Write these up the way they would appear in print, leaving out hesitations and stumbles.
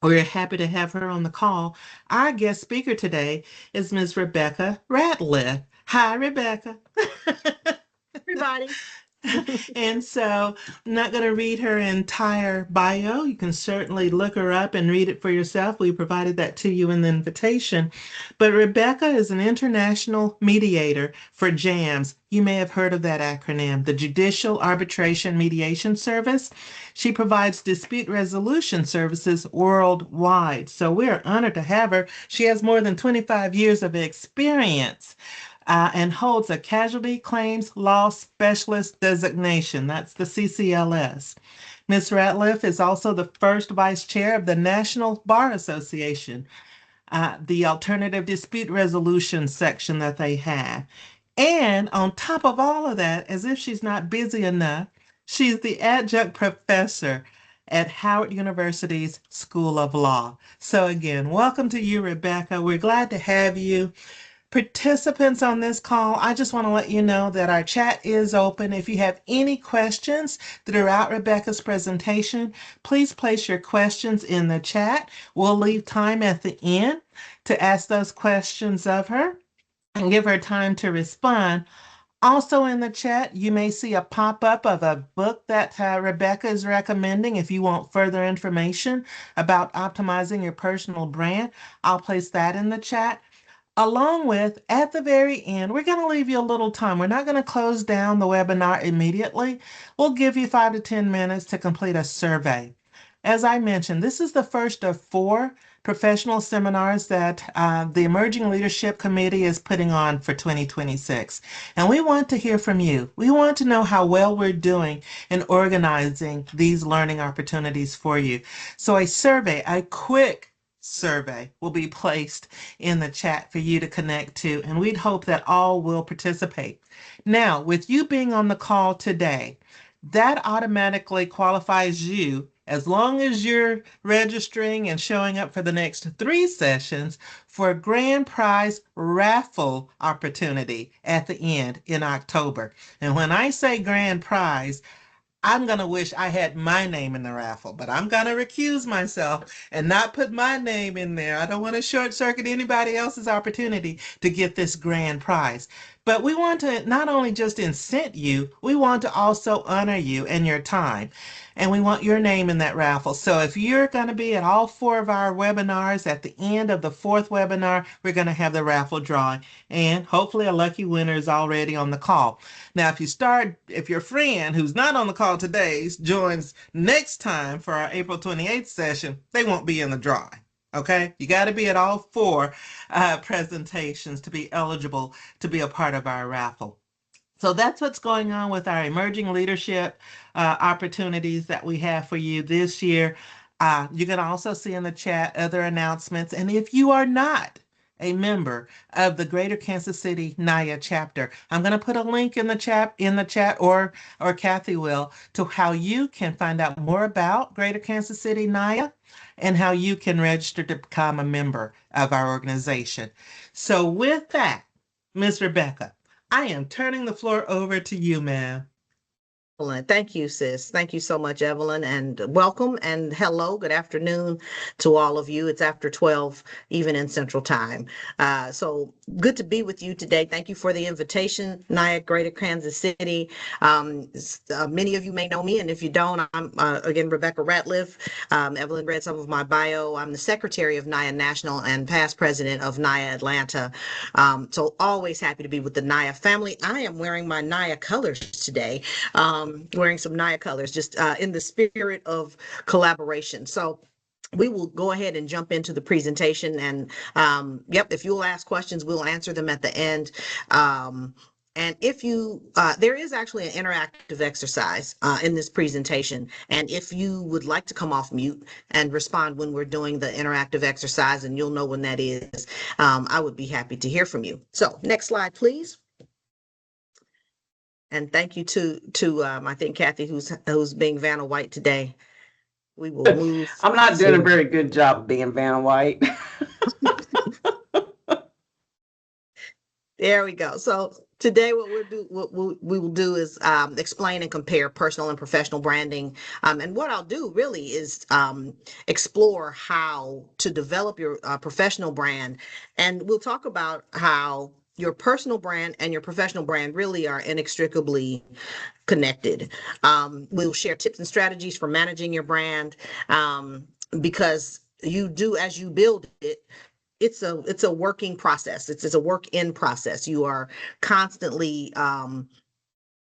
We're happy to have her on the call. Our guest speaker today is Ms. Rebekah Ratliff. Hi, Rebekah. Everybody. And so I'm not going to read her entire bio. You can certainly look her up and read it for yourself. We provided that to you in the invitation. But Rebekah is an international mediator for JAMS. You may have heard of that acronym, the Judicial Arbitration Mediation Service. She provides dispute resolution services worldwide. So we are honored to have her. She has more than 25 years of experience and holds a Casualty Claims Law Specialist designation. That's the CCLS. Ms. Ratliff is also the first vice chair of the National Bar Association, the alternative dispute resolution section that they have. And on top of all of that, as if she's not busy enough, she's the adjunct professor at Howard University's School of Law. So again, welcome to you, Rebekah. We're glad to have you. Participants on this call, I just want to let you know that our chat is open. If you have any questions throughout Rebekah's presentation, please place your questions in the chat. We'll leave time at the end to ask those questions of her and give her time to respond. Also in the chat, you may see a pop-up of a book that Rebekah is recommending if you want further information about optimizing your personal brand. I'll place that in the chat. Along with, at the very end, we're going to leave you a little time. We're not going to close down the webinar immediately. We'll give you 5 to 10 minutes to complete a survey. As I mentioned, this is the first of 4 professional seminars that the Emerging Leadership Committee is putting on for 2026. And we want to hear from you. We want to know how well we're doing in organizing these learning opportunities for you. So a quick survey will be placed in the chat for you to connect to, and we'd hope that all will participate. Now, with you being on the call today, that automatically qualifies you, as long as you're registering and showing up for the next 3 sessions, for a grand prize raffle opportunity at the end in October. And when I say grand prize, I'm going to wish I had my name in the raffle, but I'm going to recuse myself and not put my name in there. I don't want to short circuit anybody else's opportunity to get this grand prize. But we want to not only just incent you, we want to also honor you and your time. And we want your name in that raffle. So if you're going to be at all 4 of our webinars, at the end of the 4th webinar, we're going to have the raffle drawing. And hopefully a lucky winner is already on the call. Now, if your friend who's not on the call today joins next time for our April 28th session, they won't be in the drawing. Okay, you got to be at all 4 presentations to be eligible to be a part of our raffle. So that's what's going on with our emerging leadership opportunities that we have for you this year. You can also see in the chat other announcements. And if you are not a member of the Greater Kansas City NIA chapter, I'm going to put a link in the chat, or Kathy will, to how you can find out more about Greater Kansas City NIA and how you can register to become a member of our organization. So with that, Ms. Rebekah, I am turning the floor over to you, ma'am. Excellent. Thank you, sis. Thank you so much, Evelyn, and welcome and hello. Good afternoon to all of you. It's after 12, even in Central Time. So good to be with you today. Thank you for the invitation, NIA Greater Kansas City. Many of you may know me, and if you don't, I'm again Rebekah Ratliff. Evelyn read some of my bio. I'm the secretary of NIA National and past president of NIA Atlanta. So always happy to be with the NIA family. I am wearing my NIA colors today. Wearing some NIA colors, just in the spirit of collaboration. So we will go ahead and jump into the presentation, and if you'll ask questions, we'll answer them at the end. And if you, there is actually an interactive exercise in this presentation. And if you would like to come off mute and respond when we're doing the interactive exercise, and you'll know when that is, I would be happy to hear from you. So next slide, please. And thank you to I think Kathy, who's being Vanna White today. We will move. I'm not doing a very good job of being Vanna White. There we go. So Today, what we will do is explain and compare personal and professional branding. And what I'll do really is explore how to develop your professional brand. And we'll talk about how your personal brand and your professional brand really are inextricably connected. We'll share tips and strategies for managing your brand because you do as you build it, it's a working process. It's a work in process. You are constantly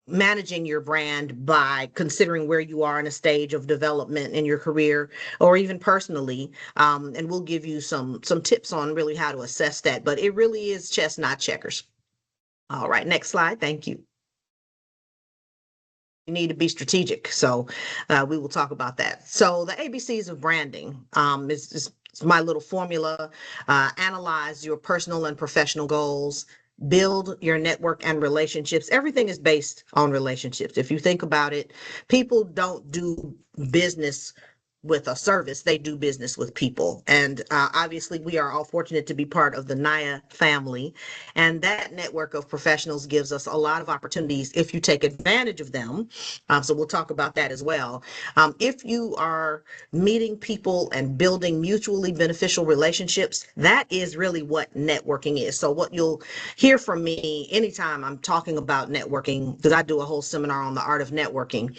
managing your brand by considering where you are in a stage of development in your career or even personally. And we'll give you some tips on really how to assess that. But it really is chess, not checkers. All right, next slide. Thank you. You need to be strategic. So we will talk about that. So the ABCs of branding is my little formula. Analyze your personal and professional goals, build your network and relationships. Everything is based on relationships. If you think about it, people don't do business with a service, they do business with people. And obviously, we are all fortunate to be part of the NIA family. And that network of professionals gives us a lot of opportunities if you take advantage of them. So we'll talk about that as well. If you are meeting people and building mutually beneficial relationships, that is really what networking is. So what you'll hear from me anytime I'm talking about networking, because I do a whole seminar on the art of networking,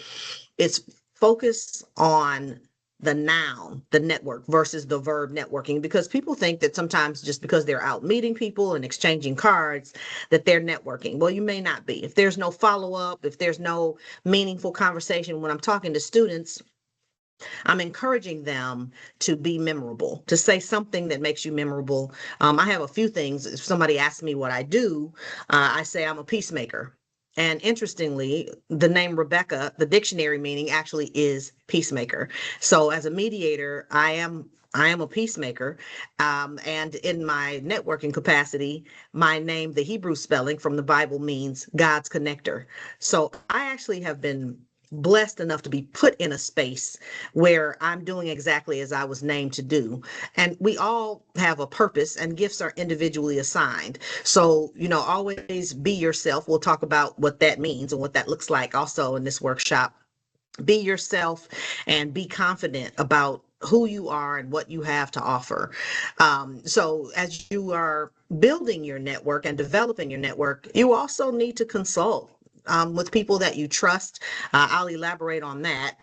it's focus on the noun, the network versus the verb networking, because people think that sometimes just because they're out meeting people and exchanging cards, that they're networking. Well, you may not be. If there's no follow up, if there's no meaningful conversation, when I'm talking to students, I'm encouraging them to be memorable, to say something that makes you memorable. I have a few things. If somebody asks me what I do, I say I'm a peacemaker. And interestingly, the name Rebekah, the dictionary meaning actually is peacemaker. So as a mediator, I am a peacemaker. And in my networking capacity, my name, the Hebrew spelling from the Bible means God's connector. So I actually have been blessed enough to be put in a space where I'm doing exactly as I was named to do. And we all have a purpose and gifts are individually assigned. So, always be yourself. We'll talk about what that means and what that looks like also in this workshop. Be yourself and be confident about who you are and what you have to offer. So as you are building your network and developing your network, you also need to consult with people that you trust. I'll elaborate on that.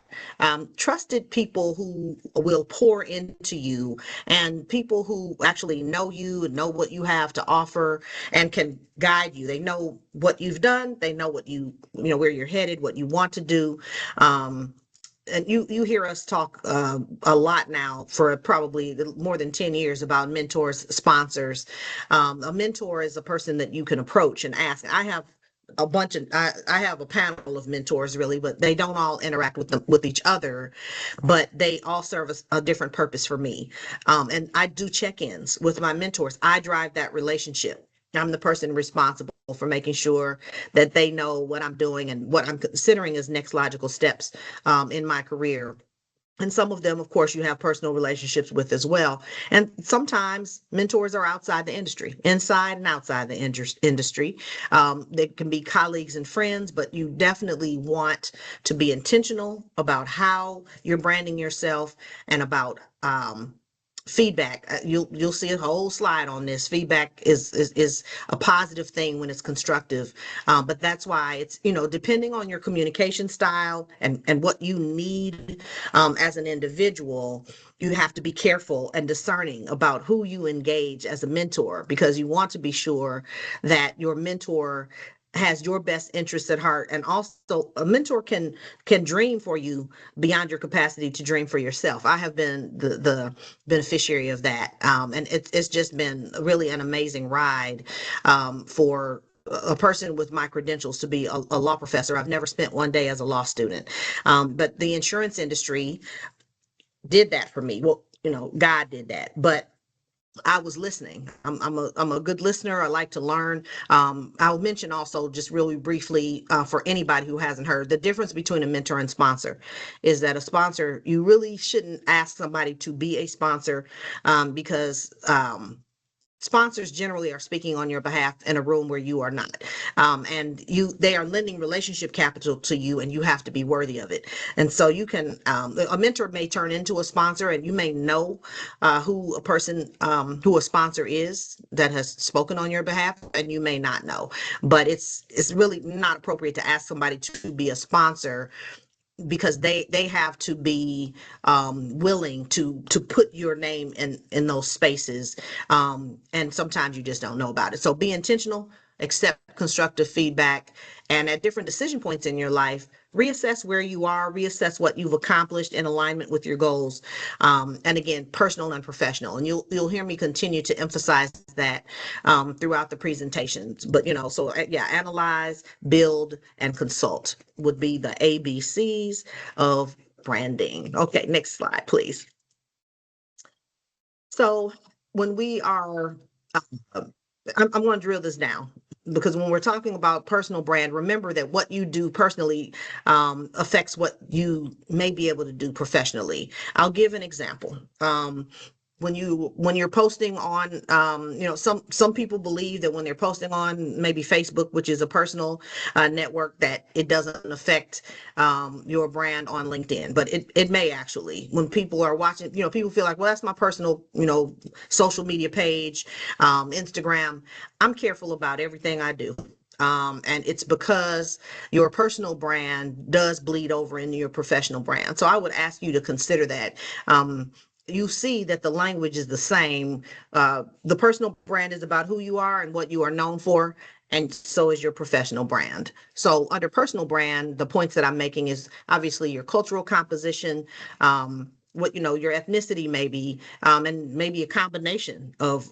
Trusted people who will pour into you and people who actually know you and know what you have to offer and can guide you. They know what you've done. They know where you're headed, what you want to do. And you hear us talk a lot now for probably more than 10 years about mentors, sponsors. A mentor is a person that you can approach and ask. I have a panel of mentors really, but they don't all interact with each other, but they all serve a different purpose for me. And I do check-ins with my mentors. I drive that relationship. I'm the person responsible for making sure that they know what I'm doing and what I'm considering as next logical steps in my career. And some of them, of course, you have personal relationships with as well. And sometimes mentors are outside the industry, inside and outside the industry. They can be colleagues and friends, but you definitely want to be intentional about how you're branding yourself and about feedback. You'll see a whole slide on this. Feedback is a positive thing when it's constructive, but that's why it's depending on your communication style and what you need as an individual, you have to be careful and discerning about who you engage as a mentor, because you want to be sure that your mentor has your best interests at heart. And also a mentor can dream for you beyond your capacity to dream for yourself. I have been the beneficiary of that, and it's just been really an amazing ride for a person with my credentials to be a law professor. I've never spent one day as a law student, but the insurance industry did that for me. Well, God did that, but I was listening. I'm a good listener. I like to learn. I'll mention also just really briefly for anybody who hasn't heard, the difference between a mentor and sponsor is that a sponsor, you really shouldn't ask somebody to be a sponsor because sponsors generally are speaking on your behalf in a room where you are not, and they are lending relationship capital to you, and you have to be worthy of it. And so you can, a mentor may turn into a sponsor, and you may know who a person, who a sponsor is that has spoken on your behalf, and you may not know. But it's really not appropriate to ask somebody to be a sponsor, because they have to be willing to put your name in those spaces, and sometimes you just don't know about it. So be intentional, accept constructive feedback, and at different decision points in your life, reassess where you are, reassess what you've accomplished in alignment with your goals, and again, personal and professional. And you'll hear me continue to emphasize that throughout the presentations. But so yeah, analyze, build, and consult would be the ABCs of branding. Okay, next slide, please. So when we are, I'm going to drill this down, because when we're talking about personal brand, remember that what you do personally affects what you may be able to do professionally. I'll give an example. When you're posting on, some people believe that when they're posting on maybe Facebook, which is a personal network, that it doesn't affect your brand on LinkedIn, but it may actually. When people are watching, people feel like, well, that's my personal, social media page, Instagram. I'm careful about everything I do. And it's because your personal brand does bleed over into your professional brand. So I would ask you to consider that. You see that the language is the same. The personal brand is about who you are and what you are known for, and so is your professional brand. So under personal brand, the points that I'm making is obviously your cultural composition, what your ethnicity maybe, and maybe a combination of.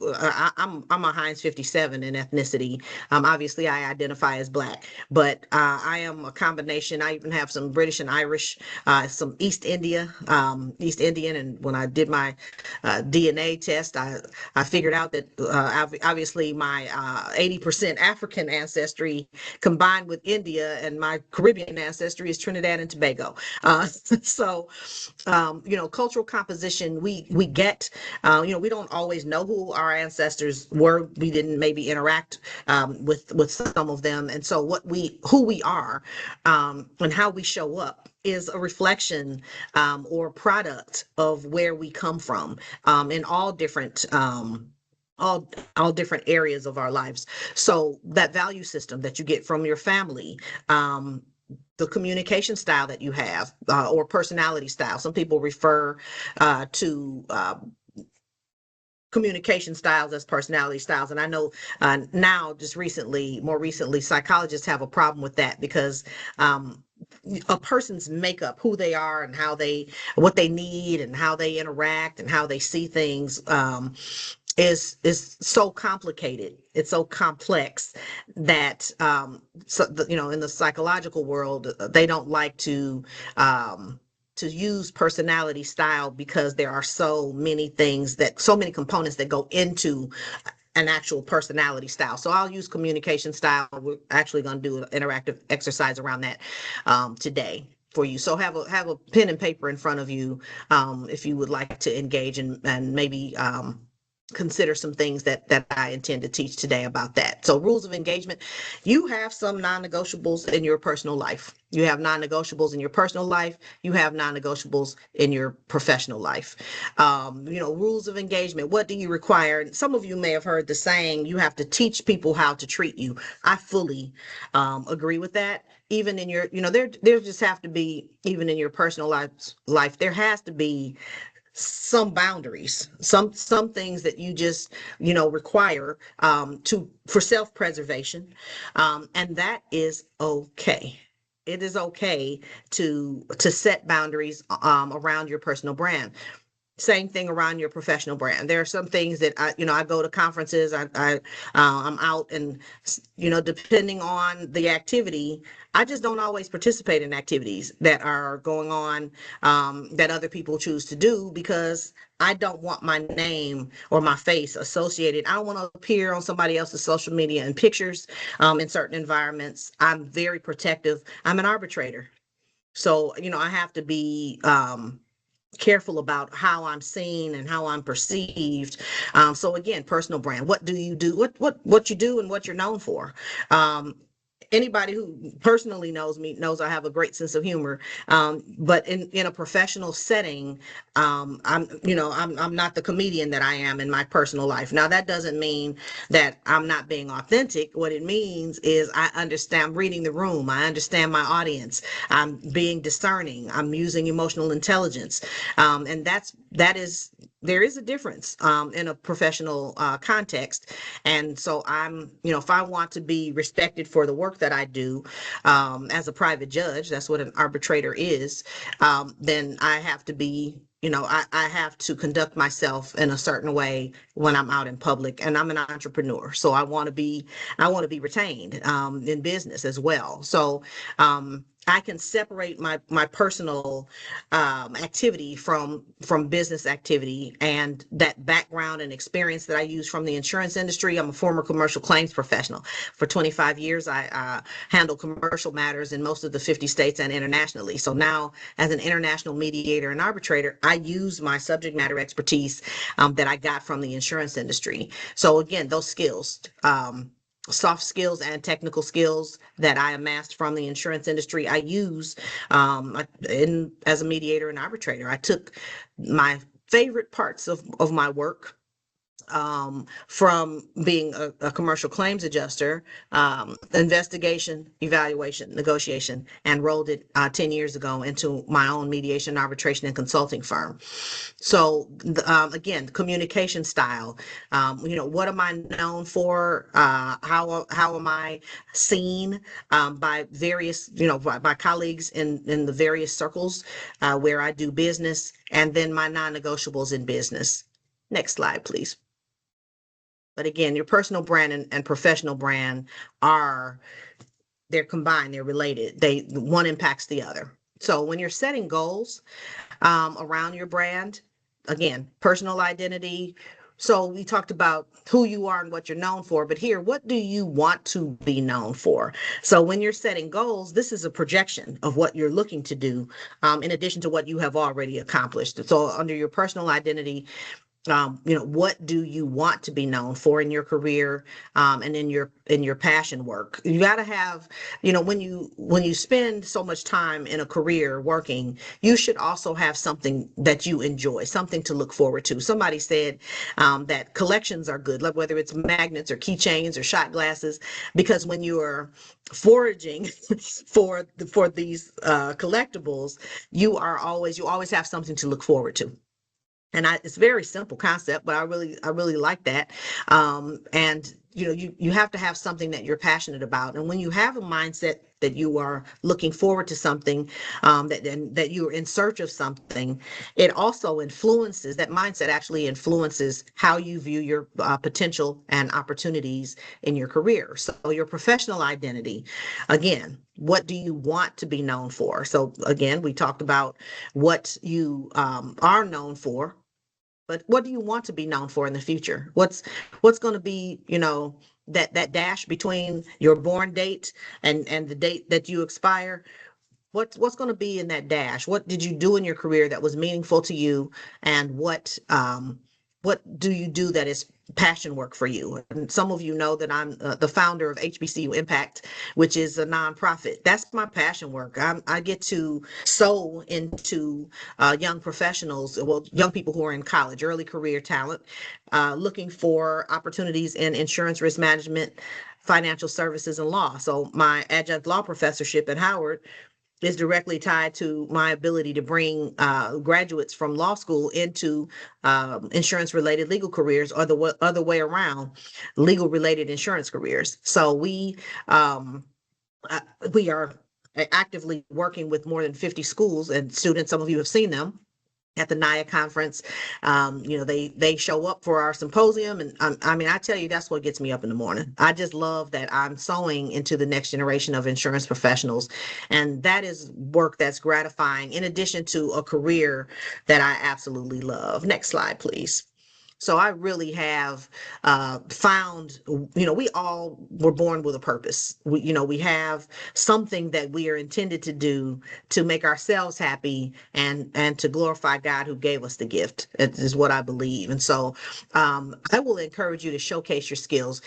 I'm a Heinz 57 in ethnicity. Obviously, I identify as Black, but I am a combination. I even have some British and Irish, some East Indian, and when I did my DNA test, I figured out that obviously my 80% African ancestry combined with India, and my Caribbean ancestry is Trinidad and Tobago. So cultural composition, we get, we don't always know who our ancestors were. We didn't maybe interact with some of them, and so who we are, and how we show up is a reflection, or product of where we come from, in all different all different areas of our lives. So that value system that you get from your family, the communication style that you have, or personality style. Some people refer to communication styles as personality styles. And I know now, more recently, psychologists have a problem with that, because a person's makeup, who they are and what they need and how they interact and how they see things, is so complicated. It's so complex that, in the psychological world, they don't like to use personality style, because there are so many components that go into an actual personality style. So I'll use communication style. We're actually going to do an interactive exercise around that today for you. So have a pen and paper in front of you, if you would like to engage, and maybe consider some things that I intend to teach today about that. So rules of engagement: you have some non-negotiables in your personal life. You have non-negotiables in your personal life. You have non-negotiables in your professional life. Rules of engagement. What do you require? Some of you may have heard the saying, you have to teach people how to treat you. I fully agree with that. Even in your, there just have to be, even in your personal life, there has to be some boundaries, some things that you just require for self-preservation, and that is okay. It is okay to set boundaries around your personal brand. Same thing around your professional brand. There are some things that I go to conferences, I'm out, and depending on the activity, I just don't always participate in activities that are going on, that other people choose to do, because I don't want my name or my face associated. I don't want to appear on somebody else's social media and pictures, in certain environments. I'm very protective. I'm an arbitrator. So, I have to be careful about how I'm seen and how I'm perceived. So again, personal brand. What do you do? What you do and what you're known for. Um, Anybody who personally knows me knows I have a great sense of humor. But in a professional setting, I'm not the comedian that I am in my personal life. Now that doesn't mean that I'm not being authentic. What it means is I understand, I'm reading the room. I understand my audience. I'm being discerning. I'm using emotional intelligence. And that is there is a difference in a professional context. And so if I want to be respected for the work that I do as a private judge, that's what an arbitrator is, then I have to be, I have to conduct myself in a certain way when I'm out in public. And I'm an entrepreneur, so I want to be retained in business as well. So I can separate my personal activity from business activity, and that background and experience that I use from the insurance industry. I'm a former commercial claims professional. For 25 years, I handle commercial matters in most of the 50 states and internationally. So now, as an international mediator and arbitrator, I use my subject matter expertise that I got from the insurance industry. So again, those skills. Soft skills and technical skills that I amassed from the insurance industry, I use as a mediator and arbitrator. I took my favorite parts of my work from being a commercial claims adjuster, investigation, evaluation, negotiation, and rolled it 10 years ago into my own mediation, arbitration, and consulting firm. So again, the communication style, what am I known for? How am I seen by various, by colleagues in the various circles where I do business, and then my non-negotiables in business. Next slide, please. But again, your personal brand and professional brand they're combined, they're related. One impacts the other. So when you're setting goals around your brand, again, personal identity. So we talked about who you are and what you're known for, but here, what do you want to be known for? So when you're setting goals, this is a projection of what you're looking to do, in addition to what you have already accomplished. So under your personal identity, what do you want to be known for in your career, and in your passion work? You got to have, when you spend so much time in a career working, you should also have something that you enjoy, something to look forward to. Somebody said that collections are good, like whether it's magnets or keychains or shot glasses, because when you are foraging for these collectibles, you always have something to look forward to. And it's a very simple concept, but I really like that. And you have to have something that you're passionate about. And when you have a mindset that you are looking forward to something, that you're in search of something, it also influences, that mindset actually influences how you view your potential and opportunities in your career. So your professional identity, again, what do you want to be known for? So again, we talked about what you are known for, but what do you want to be known for in the future? What's going to be, that dash between your born date and the date that you expire? What's going to be in that dash? What did you do in your career that was meaningful to you, and what do you do that is passion work for you? And some of you know that I'm the founder of HBCU Impact, which is a nonprofit. That's my passion work. I get to sow into young professionals, well, young people who are in college, early career talent, looking for opportunities in insurance risk management, financial services, and law. So my adjunct law professorship at Howard is directly tied to my ability to bring graduates from law school into insurance related legal careers, or the other way around, legal related insurance careers. So we are actively working with more than 50 schools and students. Some of you have seen them at the NIA conference. They show up for our symposium, and I tell you, that's what gets me up in the morning. I just love that I'm sewing into the next generation of insurance professionals, and that is work that's gratifying, in addition to a career that I absolutely love. Next slide, please. So I really have found, we all were born with a purpose. We have something that we are intended to do to make ourselves happy and to glorify God who gave us the gift. It is what I believe. And so I will encourage you to showcase your skills.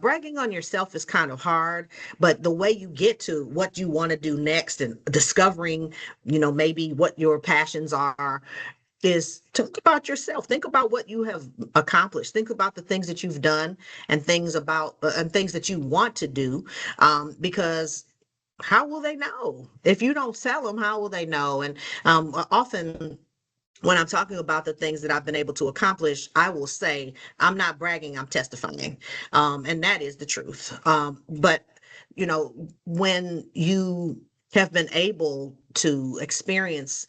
Bragging on yourself is kind of hard, but the way you get to what you want to do next and discovering, maybe what your passions are, is talk about yourself. Think about what you have accomplished. Think about the things that you've done and things that you want to do, because how will they know if you don't tell them? How will they know? And often when I'm talking about the things that I've been able to accomplish, I will say, I'm not bragging, I'm testifying. And that is the truth. But, when you have been able to experience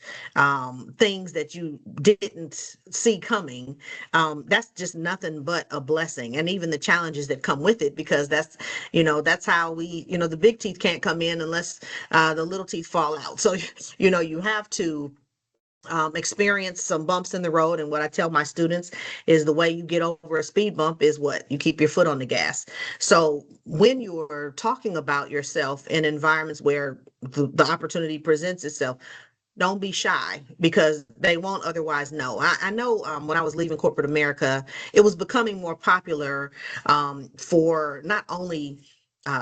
things that you didn't see coming, that's just nothing but a blessing. And even the challenges that come with it, because that's how the big teeth can't come in unless the little teeth fall out. So, you have to experience some bumps in the road. And what I tell my students is the way you get over a speed bump is what you keep your foot on the gas. So when you're talking about yourself in environments where the opportunity presents itself, don't be shy, because they won't otherwise know. I know when I was leaving corporate America, it was becoming more popular for not only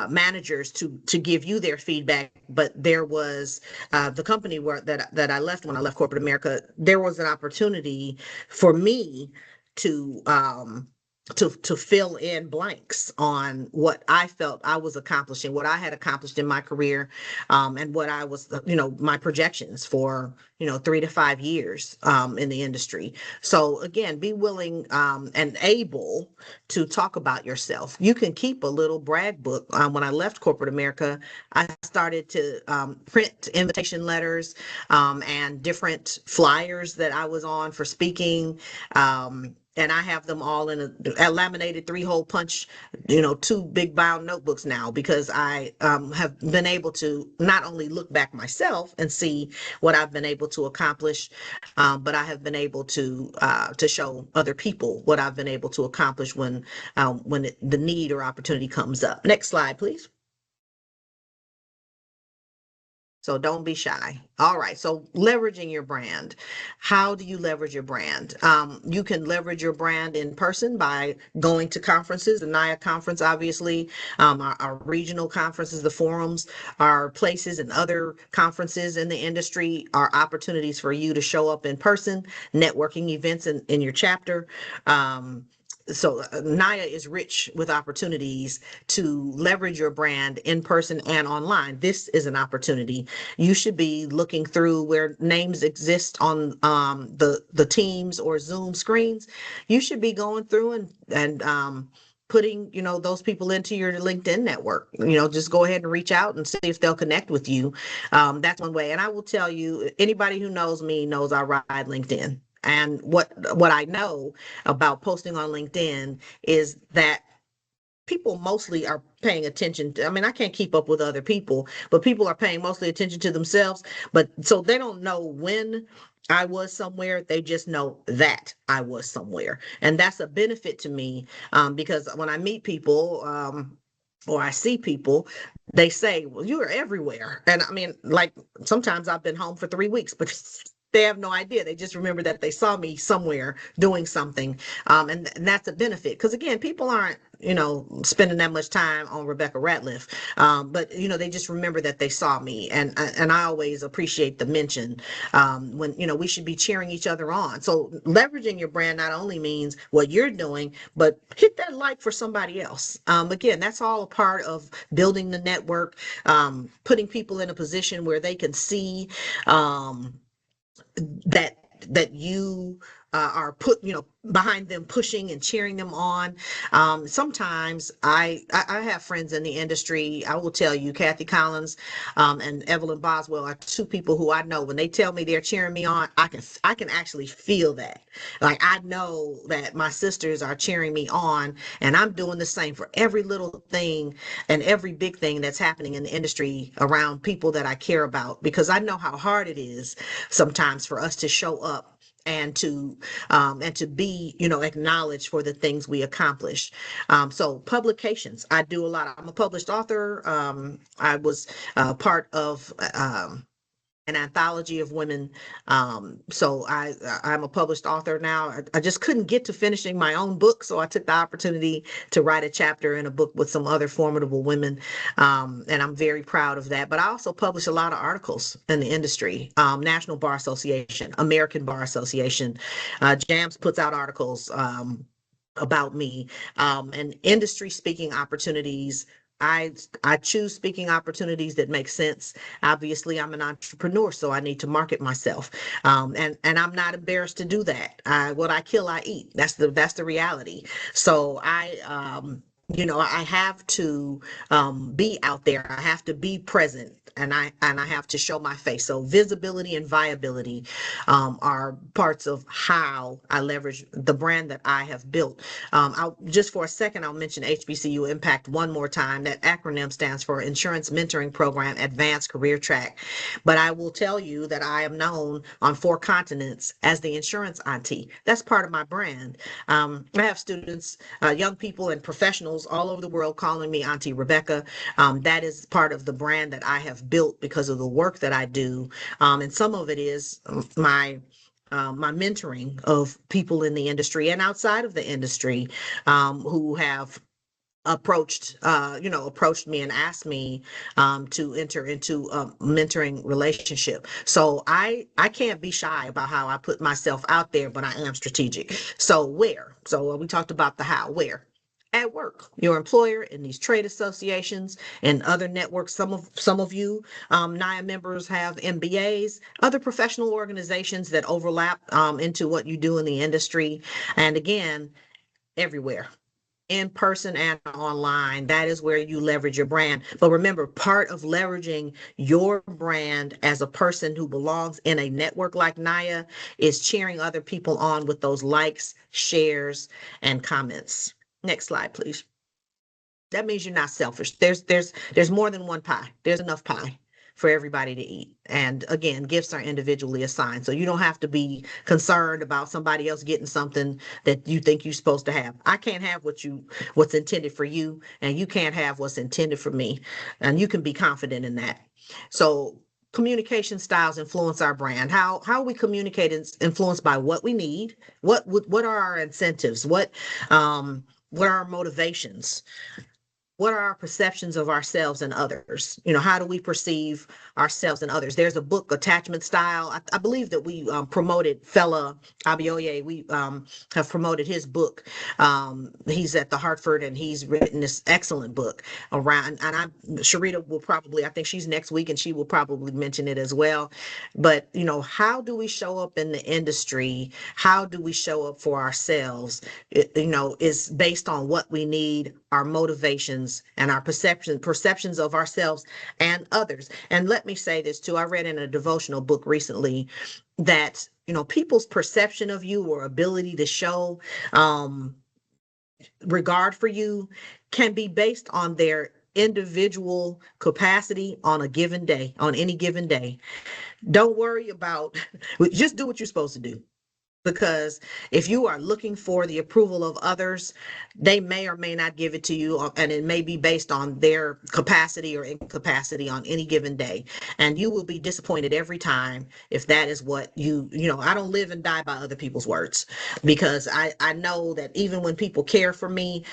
managers to give you their feedback, but there was the company that I left when I left corporate America. There was an opportunity for me to to fill in blanks on what I felt I was accomplishing, what I had accomplished in my career, and what I was, my projections for, 3 to 5 years in the industry. So again, be willing and able to talk about yourself. You can keep a little brag book. When I left corporate America, I started to print invitation letters and different flyers that I was on for speaking. And I have them all in a laminated 3-hole punch, 2 big bound notebooks now, because I have been able to not only look back myself and see what I've been able to accomplish, but I have been able to show other people what I've been able to accomplish when the need or opportunity comes up. Next slide, please. So don't be shy. All right. So leveraging your brand. How do you leverage your brand? You can leverage your brand in person by going to conferences. The NIA conference, obviously, our regional conferences, the forums, are places, and other conferences in the industry are opportunities for you to show up in person, networking events in your chapter. So NIA is rich with opportunities to leverage your brand in person and online. This is an opportunity. You should be looking through where names exist on the Teams or Zoom screens. You should be going through and putting those people into your LinkedIn network. Just go ahead and reach out and see if they'll connect with you. That's one way. And I will tell you, anybody who knows me knows I ride LinkedIn. And what I know about posting on LinkedIn is that people mostly are paying attention to, I mean, I can't keep up with other people, but people are paying mostly attention to themselves. But so they don't know when I was somewhere, they just know that I was somewhere. And that's a benefit to me, because when I meet people, or I see people, they say, well, you are everywhere. And I mean, like, sometimes I've been home for 3 weeks, but they have no idea. They just remember that they saw me somewhere doing something. And that's a benefit. Because again, people aren't, spending that much time on Rebekah Ratliff. But, they just remember that they saw me. And I always appreciate the mention when, we should be cheering each other on. So leveraging your brand not only means what you're doing, but hit that like for somebody else. Again, that's all a part of building the network, putting people in a position where they can see that you are put behind them, pushing and cheering them on. Sometimes I have friends in the industry. I will tell you, Kathy Collins and Evelyn Boswell are 2 people who I know when they tell me they're cheering me on, I can actually feel that. Like, I know that my sisters are cheering me on, and I'm doing the same for every little thing and every big thing that's happening in the industry around people that I care about, because I know how hard it is sometimes for us to show up and to be, acknowledged for the things we accomplish. So publications, I do a lot. I'm a published author. I was part of an anthology of women. So I'm a published author now. I just couldn't get to finishing my own book, so I took the opportunity to write a chapter in a book with some other formidable women, and I'm very proud of that. But I also publish a lot of articles in the industry. National Bar Association, American Bar Association, JAMS puts out articles. About me, and industry speaking opportunities. I I choose speaking opportunities that make sense. Obviously, I'm an entrepreneur, so I need to market myself, and I'm not embarrassed to do that. What I kill, I eat. That's the reality. So I have to be out there. I have to be present, and I have to show my face. So visibility and viability are parts of how I leverage the brand that I have built. I'll just for a second, I'll mention HBCU Impact one more time. That acronym stands for Insurance Mentoring Program Advanced Career Track. But I will tell you that I am known on 4 continents as the insurance auntie. That's part of my brand. I have students, young people, and professionals all over the world calling me Auntie Rebekah. That is part of the brand that I have built because of the work that I do. And some of it is my mentoring of people in the industry and outside of the industry, who have approached me and asked me to enter into a mentoring relationship. So I can't be shy about how I put myself out there, but I am strategic. So where? So we talked about the how. Where? At work, your employer, in these trade associations and other networks. Some of you NIA members have MBAs, other professional organizations that overlap into what you do in the industry, and again, everywhere, in person and online. That is where you leverage your brand. But remember, part of leveraging your brand as a person who belongs in a network like NIA is cheering other people on with those likes, shares, and comments. Next slide, please. That means you're not selfish. There's more than one pie. There's enough pie for everybody to eat. And again, gifts are individually assigned. So you don't have to be concerned about somebody else getting something that you think you're supposed to have. I can't have what's intended for you, and you can't have what's intended for me. And you can be confident in that. So communication styles influence our brand. How we communicate is influenced by what we need. What are our incentives? What are our motivations? What are our perceptions of ourselves and others? How do we perceive ourselves and others? There's a book, Attachment Style. I believe that we promoted Fela Abioye. We have promoted his book. He's at the Hartford, and he's written this excellent book around. And Sharita will probably, I think she's next week, and she will probably mention it as well. But how do we show up in the industry? How do we show up for ourselves? Is based on what we need, our motivations, and our perceptions of ourselves and others. And let me say this too. I read in a devotional book recently that people's perception of you or ability to show regard for you can be based on their individual capacity on a given day, on any given day. Don't worry about, just do what you're supposed to do. Because if you are looking for the approval of others, they may or may not give it to you, and it may be based on their capacity or incapacity on any given day. And you will be disappointed every time if that is what I don't live and die by other people's words, because I know that even when people care for me,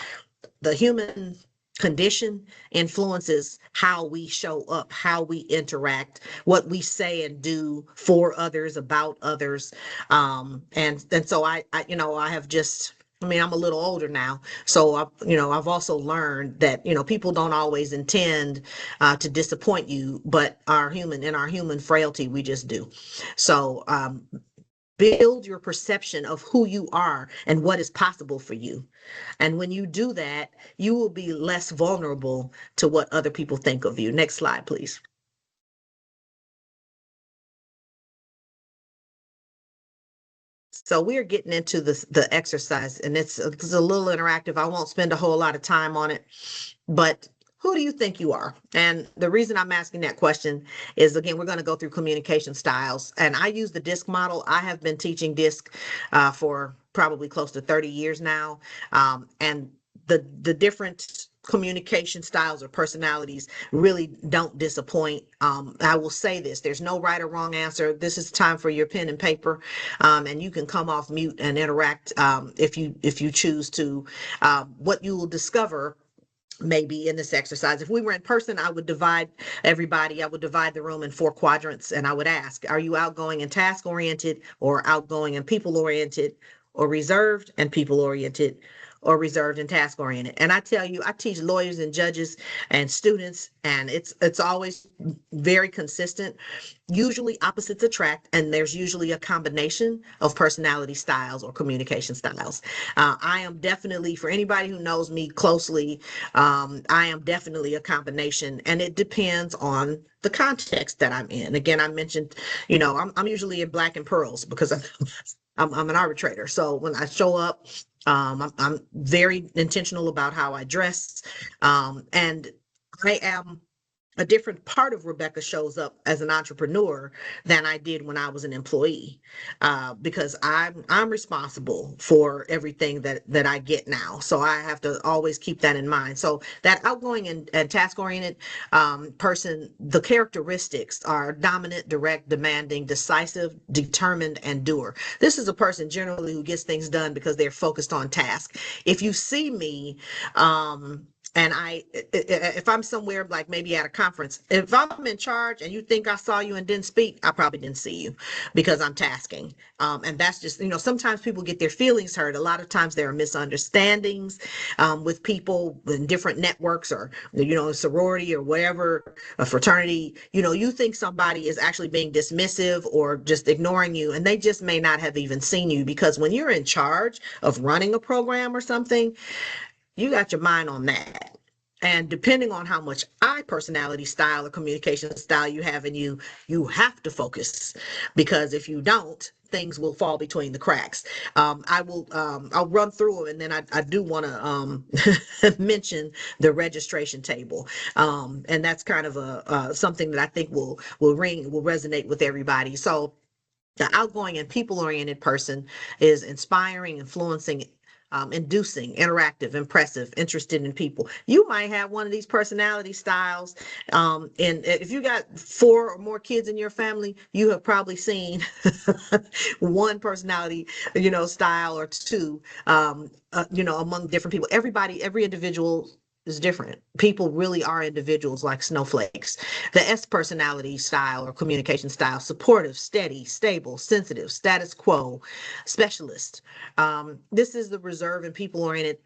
the human condition influences how we show up, how we interact, what we say and do for others, about others. And so I have just, I'm a little older now, so I've also learned that people don't always intend to disappoint you, but in our human frailty, we just do. So build your perception of who you are and what is possible for you. And when you do that, you will be less vulnerable to what other people think of you. Next slide, please. So we're getting into the exercise, and it's a little interactive. I won't spend a whole lot of time on it, but who do you think you are? And the reason I'm asking that question is, again, we're going to go through communication styles. And I use the DISC model. I have been teaching DISC for probably close to 30 years now. And the different communication styles or personalities really don't disappoint. I will say this, there's no right or wrong answer. This is time for your pen and paper, and you can come off mute and interact if you choose to. What you will discover maybe in this exercise. If we were in person, I would divide the room in 4 quadrants, and I would ask, are you outgoing and task oriented, or outgoing and people oriented, or reserved and people oriented, or reserved and task oriented? And I tell you, I teach lawyers and judges and students, and it's always very consistent. Usually opposites attract, and there's usually a combination of personality styles or communication styles. I am definitely, for anybody who knows me closely, I am definitely a combination, and it depends on the context that I'm in. Again, I mentioned, I'm usually in black and pearls because I'm an arbitrator. So when I show up, I'm very intentional about how I dress, and I am a different part of Rebekah shows up as an entrepreneur than I did when I was an employee, because I'm responsible for everything that I get now. So I have to always keep that in mind. So that outgoing and task oriented person, the characteristics are dominant, direct, demanding, decisive, determined, and doer. This is a person generally who gets things done because they're focused on task. If you see me, and if I'm somewhere like maybe at a conference, if I'm in charge and you think I saw you and didn't speak, I probably didn't see you because I'm tasking. And that's just, sometimes people get their feelings hurt. A lot of times there are misunderstandings with people in different networks, or, sorority or whatever, a fraternity. You think somebody is actually being dismissive or just ignoring you, and they just may not have even seen you, because when you're in charge of running a program or something, you got your mind on that. And depending on how much personality style or communication style you have in you, you have to focus, because if you don't, things will fall between the cracks. I'll run through them, and then I do want to mention the registration table. And that's kind of something that I think will resonate with everybody. So the outgoing and people-oriented person is inspiring, influencing, inducing, interactive, impressive, interested in people. You might have one of these personality styles. And if you got 4 or more kids in your family, you have probably seen one personality, style or two, among different people. Every individual is different. People really are individuals like snowflakes. The S personality style or communication style: supportive, steady, stable, sensitive, status quo, specialist. This is the reserve and people oriented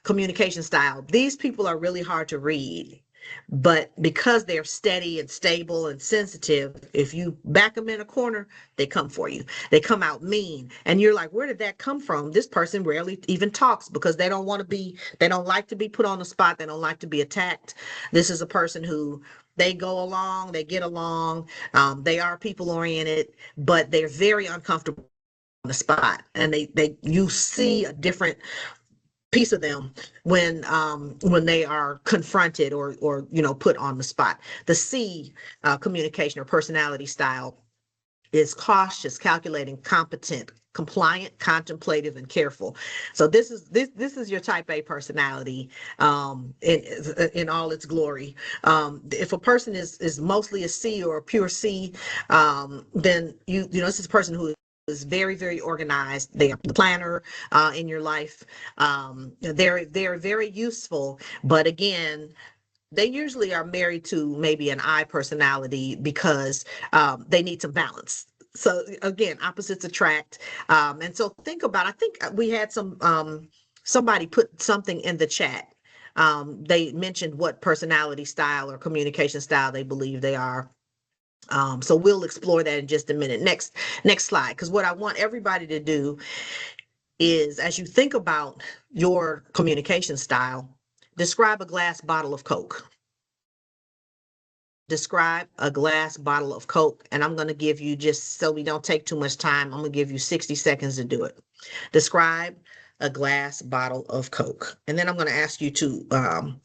communication style. These people are really hard to read, but because they're steady and stable and sensitive, if you back them in a corner, they come for you. They come out mean. And you're like, where did that come from? This person rarely even talks because they don't like to be put on the spot. They don't like to be attacked. This is a person who they go along, they get along. They are people oriented, but they're very uncomfortable on the spot. And you see a different piece of them when they are confronted or put on the spot. The C communication or personality style is cautious, calculating, competent, compliant, contemplative, and careful. So this is your type A personality in all its glory. If a person is mostly a C or a pure C, then this is a person who is very, very organized. They are the planner in your life. They're very useful, but again, they usually are married to maybe an I personality because they need some balance. So again, opposites attract. And so I think we had somebody put something in the chat. They mentioned what personality style or communication style they believe they are. So we'll explore that in just a minute. Next slide. Because what I want everybody to do is, as you think about your communication style, describe a glass bottle of Coke. Describe a glass bottle of Coke. And I'm going to give you, just so we don't take too much time, I'm going to give you 60 seconds to do it. Describe a glass bottle of Coke. And then I'm going to ask you to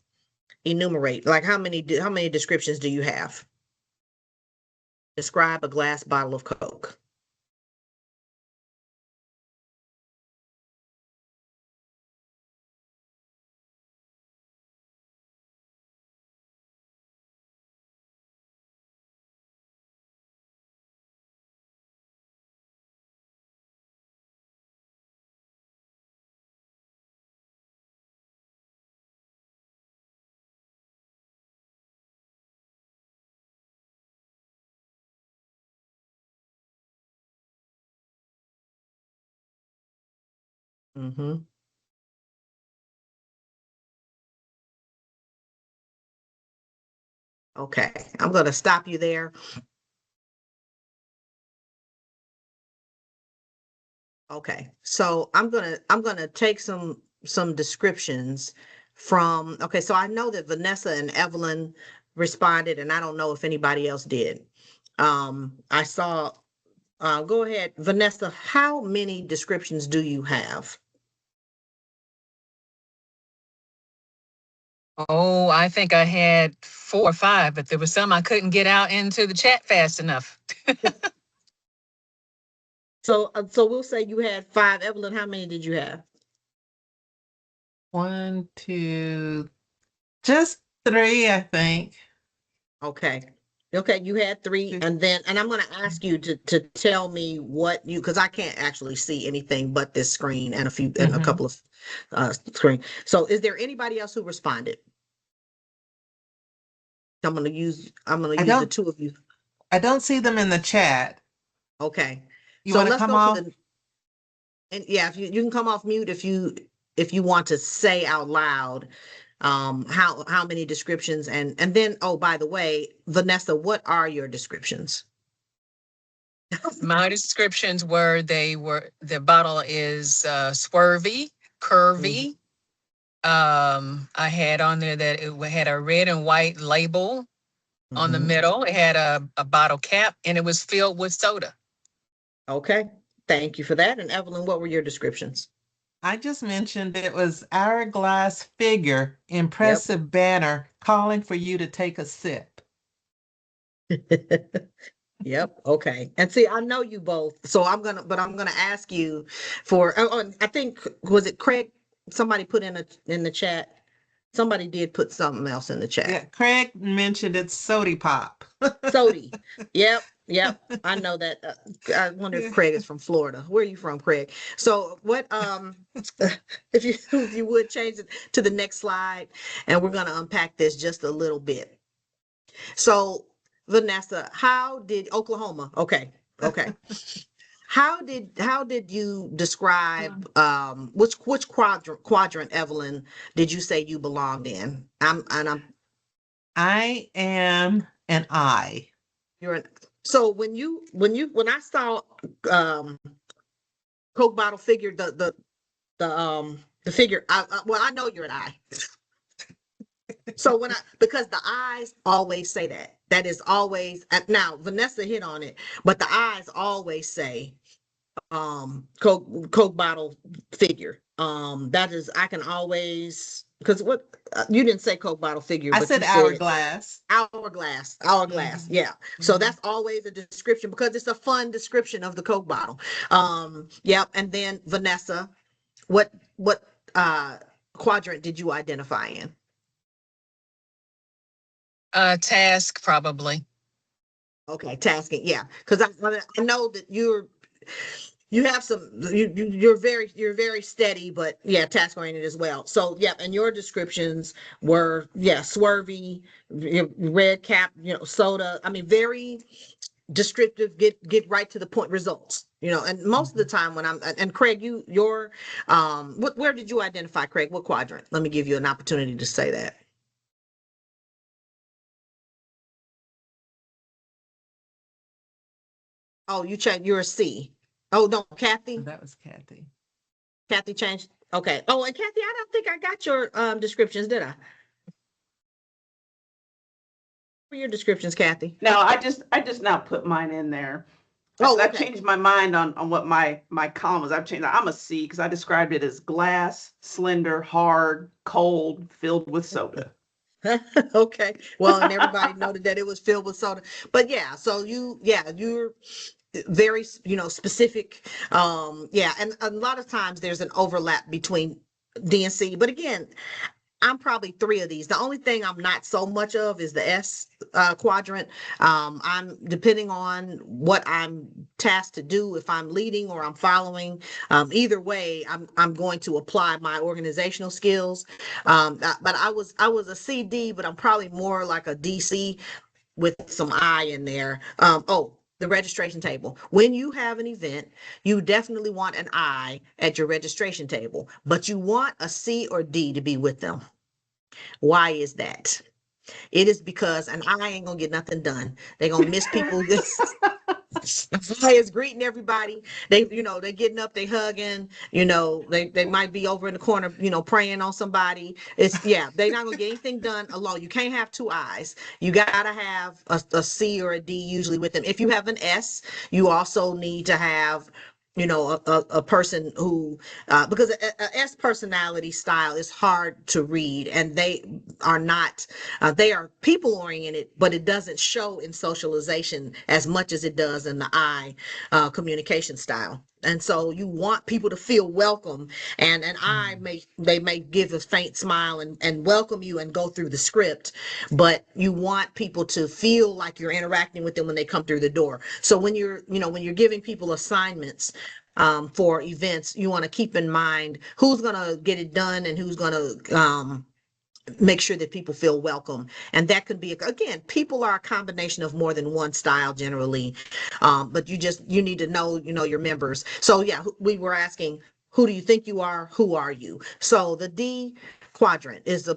enumerate, like how many descriptions do you have? Describe a glass bottle of Coke. Mm-hmm. Okay, I'm going to stop you there. Okay, so I'm gonna take some descriptions from. Okay, so I know that Vanessa and Evelyn responded, and I don't know if anybody else did. I saw. Go ahead, Vanessa. How many descriptions do you have? Oh, I think I had 4 or 5, but there was some I couldn't get out into the chat fast enough. So we'll say you had 5. Evelyn, how many did you have? 1, 2, just 3, I think. Okay. Okay, you had 3, and I'm going to ask you to tell me what you, because I can't actually see anything but this screen and a Mhm. couple of screen. So is there anybody else who responded? I'm going to I use the don't two of you. I don't see them in the chat. Okay. You So want to let's come go to off? the, and yeah, if you can come off mute if you want to say out loud how many descriptions, and then, oh, by the way, Vanessa, what are your descriptions? My descriptions were the bottle is swervy, Mhm, curvy. I had on there that it had a red and white label on the mhm. middle. It had a bottle cap and it was filled with soda. Okay, thank you for that. And Evelyn, what were your descriptions? I just mentioned it was hourglass figure, Yep. impressive banner calling for you to take a sip. Yep. Okay. And see, I know you both, so I'm gonna ask you for. And I think, was it Craig? Somebody put in the chat. Somebody did put something else in the chat. Yeah, Craig mentioned it's sody pop. Sody. Yep. Yep. I know that. I wonder if Yeah. Craig is from Florida. Where are you from, Craig? So what? If you would change it to the next slide, and we're gonna unpack this just a little bit. So, Vanessa, how did Oklahoma? Okay, okay. How did you describe which quadrant, Evelyn, did you say you belonged in? I'm I am an I. you're in, so when I saw um Coke bottle figure the figure, well, I know you're an I. So because the eyes always say that. That is always, now Vanessa hit on it, but the eyes always say Coke bottle figure. That is, I can always, because what you didn't say Coke bottle figure, I but said you said hourglass. hourglass, Mhm, yeah. So mhm. that's always a description because it's a fun description of the Coke bottle. Yep. And then Vanessa, what quadrant did you identify in? Task probably. Okay, tasking, yeah, because I know that you have some you're very steady, but yeah, task oriented as well. So yeah, and your descriptions were, yeah, swervy, red cap, soda. I mean, very descriptive, get right to the point results. And most of the Mhm. time when and Craig, where did you identify, Craig? What quadrant? Let me give you an opportunity to say that. Oh, you're a C. Oh no, And Kathy. that was Kathy. Kathy changed. Okay. Oh, and Kathy, I don't think I got your descriptions, did I? What were your descriptions, Kathy? No, I just now put mine in there. I said Oh, I've okay. changed my mind on what my column was. I've changed. I'm a C because I described it as glass, slender, hard, cold, filled with soda. Okay. Well, and everybody noted that it was filled with soda. But yeah, so you're very, specific. Yeah, and a lot of times there's an overlap between D and C. But again, I'm probably three of these. The only thing I'm not so much of is the S quadrant. I'm depending on what I'm tasked to do, if I'm leading or I'm following. Either way, I'm going to apply my organizational skills. But I was a CD, but I'm probably more like a DC with some I in there. Oh, the registration table. When you have an event, you definitely want an I at your registration table, but you want a C or D to be with them. Why is that? It is because, and I ain't gonna get nothing done. They're gonna miss people. This I is greeting everybody. They getting up, they hugging, they might be over in the corner, praying on somebody. Yeah, they're not gonna get anything done alone. You can't have two eyes. You gotta have a C or a D usually with them. If you have an S, you also need to have a person who because a S personality style is hard to read, and they are not they are people oriented, but it doesn't show in socialization as much as it does in the I communication style. And so you want people to feel welcome, and I may they may give a faint smile and welcome you and go through the script, but you want people to feel like you're interacting with them when they come through the door. So when you're giving people assignments for events, you want to keep in mind who's going to get it done and who's going to make sure that people feel welcome. And that could be, again, people are a combination of more than one style generally. But you need to know, your members. So yeah, we were asking, who do you think you are? Who are you? So the D quadrant is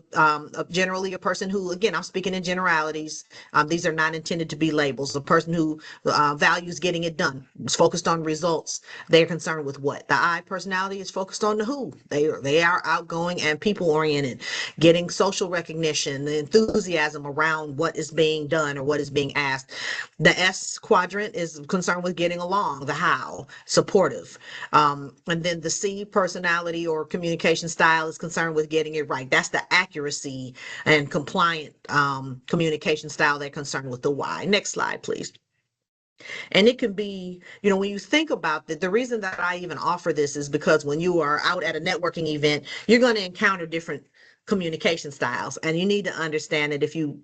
generally a person who, again, I'm speaking in generalities. These are not intended to be labels. A person who values getting it done, is focused on results. They're concerned with what. The I personality is focused on the who. They are outgoing and people oriented, getting social recognition, the enthusiasm around what is being done or what is being asked. The S quadrant is concerned with getting along, the how, supportive. And then the C personality or communication style is concerned with getting it right. That's the accuracy and compliant communication style. They're concerned with the why. Next slide, please. And it can be, when you think about that, the reason that I even offer this is because when you are out at a networking event, you're going to encounter different communication styles. And you need to understand that if you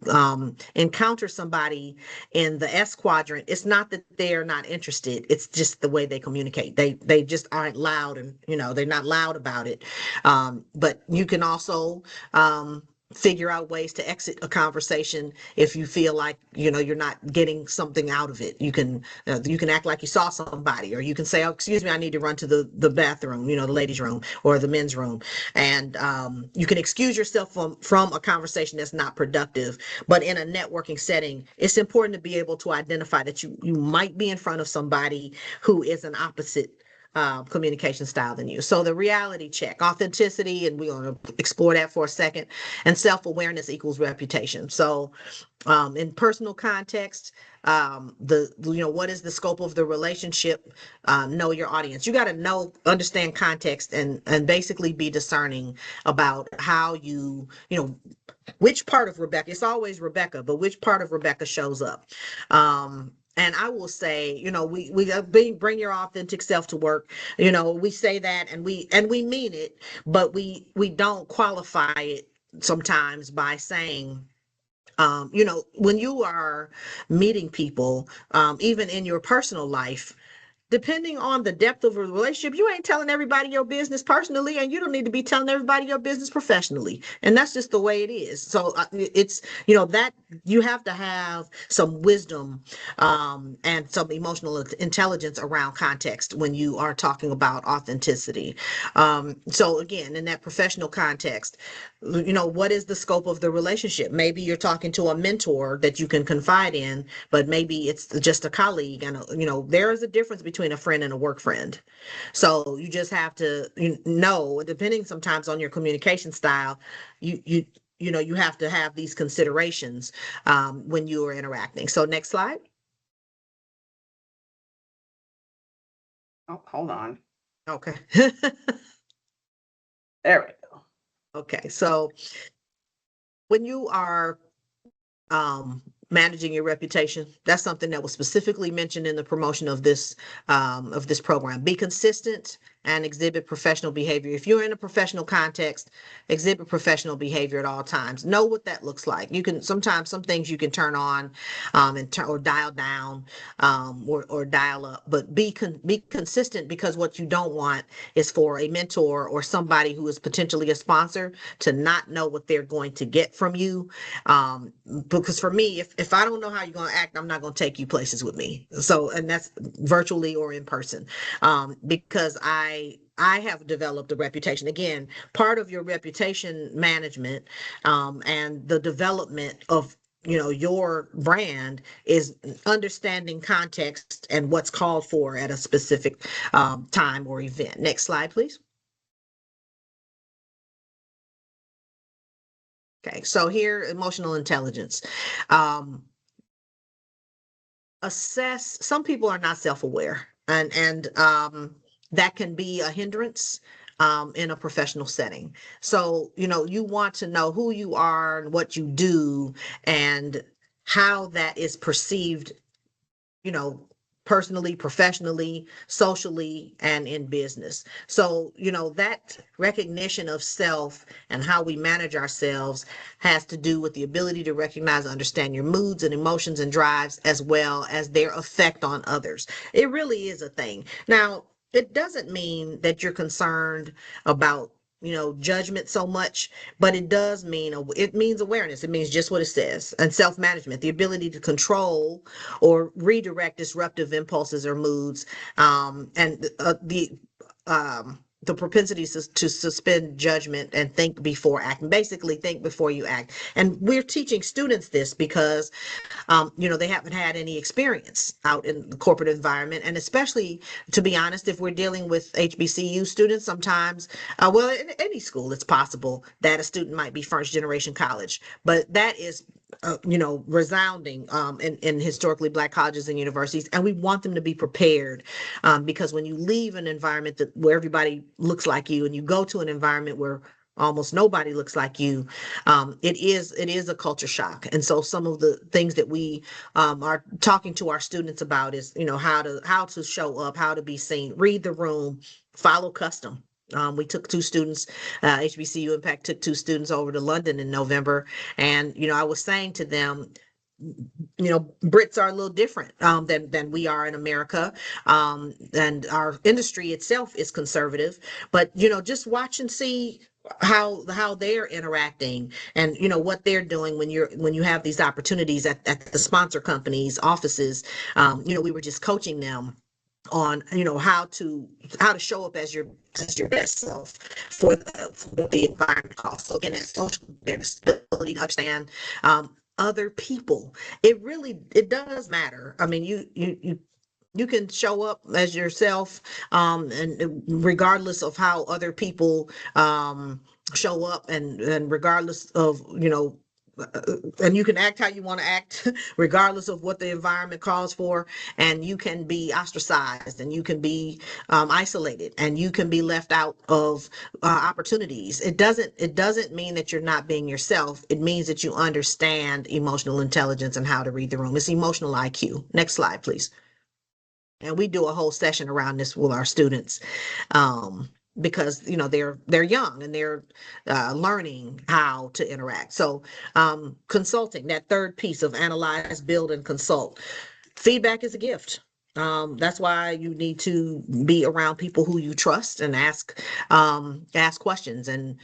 encounter somebody in the S quadrant, it's not that they're not interested. It's just the way they communicate. They just aren't loud, and they're not loud about it. But you can also figure out ways to exit a conversation if you feel like you're not getting something out of it. You can act like you saw somebody, or you can say, oh, excuse me, I need to run to the bathroom, the ladies room or the men's room. And you can excuse yourself from a conversation that's not productive. But in a networking setting, it's important to be able to identify that you might be in front of somebody who is an opposite communication style than you. So the reality check, authenticity, and we're going to explore that for a second, and self-awareness equals reputation. So in personal context, what is the scope of the relationship? Know your audience. You got to understand context, and basically be discerning about how which part of Rebekah. It's always Rebekah, but which part of Rebekah shows up. And I will say, we bring your authentic self to work. We say that, and we mean it, but we don't qualify it sometimes by saying, when you are meeting people, even in your personal life, depending on the depth of a relationship, you ain't telling everybody your business personally, and you don't need to be telling everybody your business professionally. And that's just the way it is. So it's, that you have to have some wisdom and some emotional intelligence around context when you are talking about authenticity. So again, in that professional context, what is the scope of the relationship? Maybe you're talking to a mentor that you can confide in, but maybe it's just a colleague. And there is a difference between a friend and a work friend. So you just have to know, depending sometimes on your communication style, you you have to have these considerations when you are interacting. So next slide. Oh, hold on. Okay. There we go. Okay, so when you are um, managing your reputation. That's something that was specifically mentioned in the promotion of this program. Be consistent and exhibit professional behavior. If you're in a professional context, exhibit professional behavior at all times. Know what that looks like. You can sometimes some things you can turn on or dial down or dial up, but be consistent, because what you don't want is for a mentor or somebody who is potentially a sponsor to not know what they're going to get from you. Because for me, if I don't know how you're going to act, I'm not going to take you places with me. So, and that's virtually or in person, because I have developed a reputation. Again, part of your reputation management and the development of your brand is understanding context and what's called for at a specific time or event. Next slide, please. Okay, so here, emotional intelligence. Um, Assess. Some people are not self-aware, and that can be a hindrance in a professional setting. So you want to know who you are and what you do and how that is perceived, you know, personally, professionally, socially, and in business. So, that recognition of self and how we manage ourselves has to do with the ability to recognize and understand your moods and emotions and drives, as well as their effect on others. It really is a thing. Now, it doesn't mean that you're concerned about judgment so much, but it means awareness. It means just what it says. And self-management, the ability to control or redirect disruptive impulses or moods, and the propensity to suspend judgment and think before acting. Basically, think before you act. And we're teaching students this because they haven't had any experience out in the corporate environment. And especially, to be honest, if we're dealing with HBCU students, sometimes, well, in any school, it's possible that a student might be first generation college, but that is resounding in historically Black colleges and universities. And we want them to be prepared, because when you leave an environment where everybody looks like you and you go to an environment where almost nobody looks like you, it is a culture shock. And so some of the things that we are talking to our students about is how to show up, how to be seen, read the room, follow custom. We took two students, HBCU Impact took two students over to London in November, and I was saying to them, Brits are a little different than we are in America, and our industry itself is conservative. But just watch and see how they're interacting, and what they're doing when you have these opportunities at the sponsor companies' offices. We were just coaching them on how to show up as your best self for what the environment calls. So again, that social awareness, the ability to understand other people. It does matter. I mean, you can show up as yourself, and regardless of how other people show up, and regardless of and you can act how you want to act regardless of what the environment calls for, and you can be ostracized, and you can be isolated, and you can be left out of opportunities. It doesn't mean that you're not being yourself. It means that you understand emotional intelligence and how to read the room. It's emotional IQ. Next slide, please. And we do a whole session around this with our students, because they're young and they're learning how to interact. So consulting, that third piece of analyze, build, and consult. Feedback is a gift. That's why you need to be around people who you trust and ask questions, and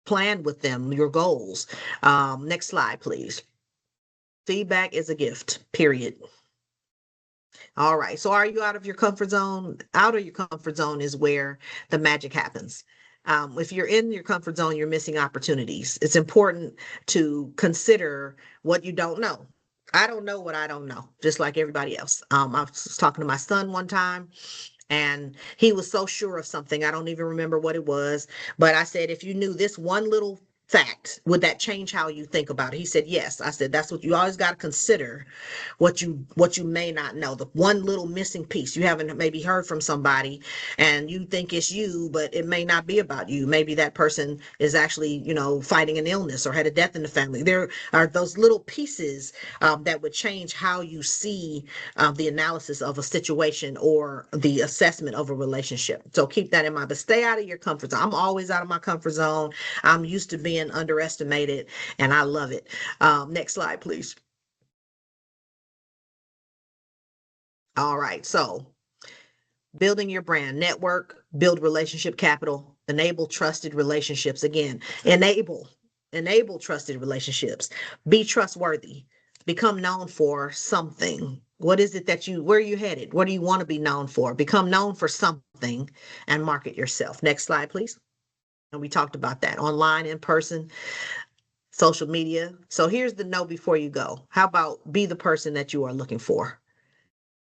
plan with them your goals. Next slide, please. Feedback is a gift, period. All right. So are you out of your comfort zone? Out of your comfort zone is where the magic happens. If you're in your comfort zone, you're missing opportunities. It's important to consider what you don't know. I don't know what I don't know, just like everybody else. I was talking to my son one time, and he was so sure of something. I don't even remember what it was, but I said, if you knew this one little fact, would that change how you think about it? He said, yes. I said, that's what you always got to consider, what you may not know, the one little missing piece you haven't maybe heard from somebody, and you think it's you, but it may not be about you. Maybe that person is actually, fighting an illness or had a death in the family. There are those little pieces that would change how you see the analysis of a situation or the assessment of a relationship. So keep that in mind, but stay out of your comfort zone. I'm always out of my comfort zone. I'm used to being underestimated, and I love it. Next slide, please. All right. So building your brand, network, build relationship capital, enable trusted relationships. Again, enable trusted relationships, be trustworthy, become known for something. What is it where are you headed? What do you want to be known for? Become known for something and market yourself. Next slide, please. And we talked about that online, in person, social media. So here's the know before you go. How about be the person that you are looking for?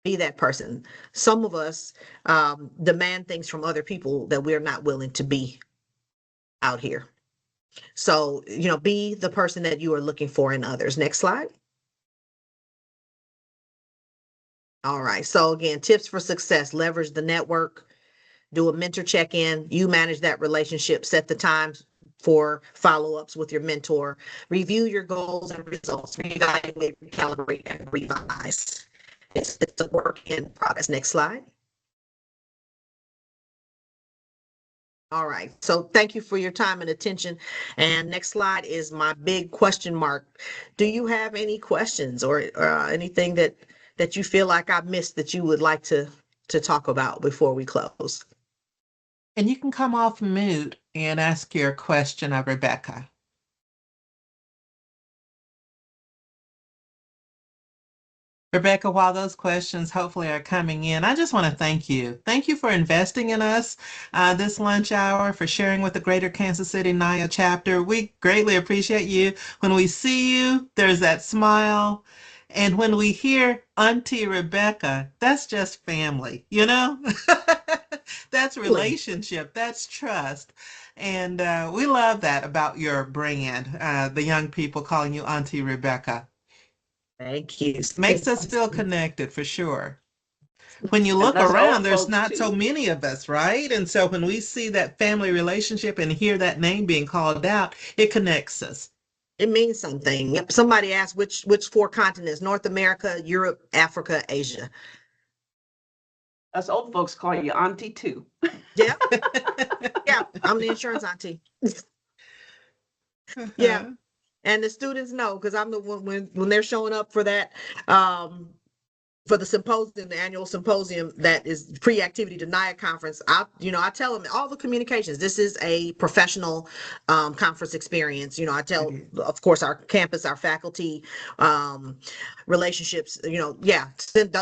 Be that person. Some of us demand things from other people that we're not willing to be out here. So, be the person that you are looking for in others. Next slide. All right. So again, tips for success: leverage the network, do a mentor check-in, you manage that relationship, set the times for follow-ups with your mentor, review your goals and results, reevaluate, recalibrate, and revise. It's a work in progress. Next slide. All right. So thank you for your time and attention. And next slide is my big question mark. Do you have any questions or anything that you feel like I missed that you would like to talk about before we close? And you can come off mute and ask your question of Rebekah. Rebekah, while those questions hopefully are coming in, I just want to thank you. Thank you for investing in us this lunch hour, for sharing with the Greater Kansas City NIA chapter. We greatly appreciate you. When we see you, there's that smile. And when we hear Auntie Rebekah, that's just family, you know? That's relationship, that's trust. And we love that about your brand, the young people calling you Auntie Rebekah. Thank you. Makes us feel connected for sure. When you And look us around, old there's folks not so too. many of us, right? And so when we see that family relationship and hear that name being called out, it connects us. It means something. Yep. Somebody asked which four continents: North America, Europe, Africa, Asia. Us old folks call you auntie too. Yeah, yeah. I'm the insurance auntie. Yeah. Uh-huh. And the students know, because I'm the one when they're showing up for that, um, for the symposium, the annual symposium that is pre-activity denial conference. I tell them all the communications. This is a professional conference experience. I It tell, is. of course, our campus, our faculty, relationships. Yeah.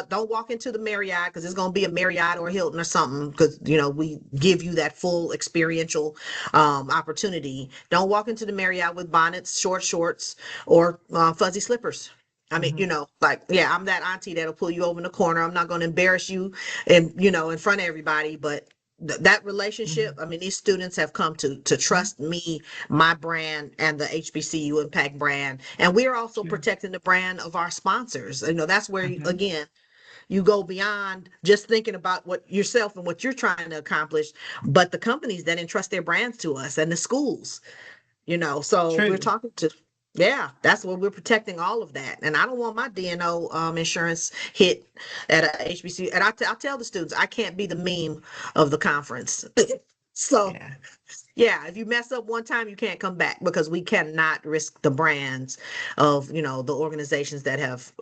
Don't walk into the Marriott, because it's going to be a Marriott or a Hilton or something. Because we give you that full experiential opportunity. Don't walk into the Marriott with bonnets, short shorts, or fuzzy slippers. I mean, Mhm. like, yeah, I'm that auntie that'll pull you over in the corner. I'm not going to embarrass you and, in front of everybody, but that relationship, Mhm. I mean, these students have come to Mhm. trust me, my brand, and the HBCU Impact brand. And we are also Sure. protecting the brand of our sponsors. That's where, Mhm. again, you go beyond just thinking about what yourself and what you're trying to accomplish, but the companies that entrust their brands to us and the schools. So we're True. talking to, yeah, that's what we're protecting, all of that. And I don't want my D&O insurance hit at a HBC. And I tell the students, I can't be the meme of the conference. So Yeah. yeah, if you mess up one time, you can't come back, because we cannot risk the brands of, the organizations that have,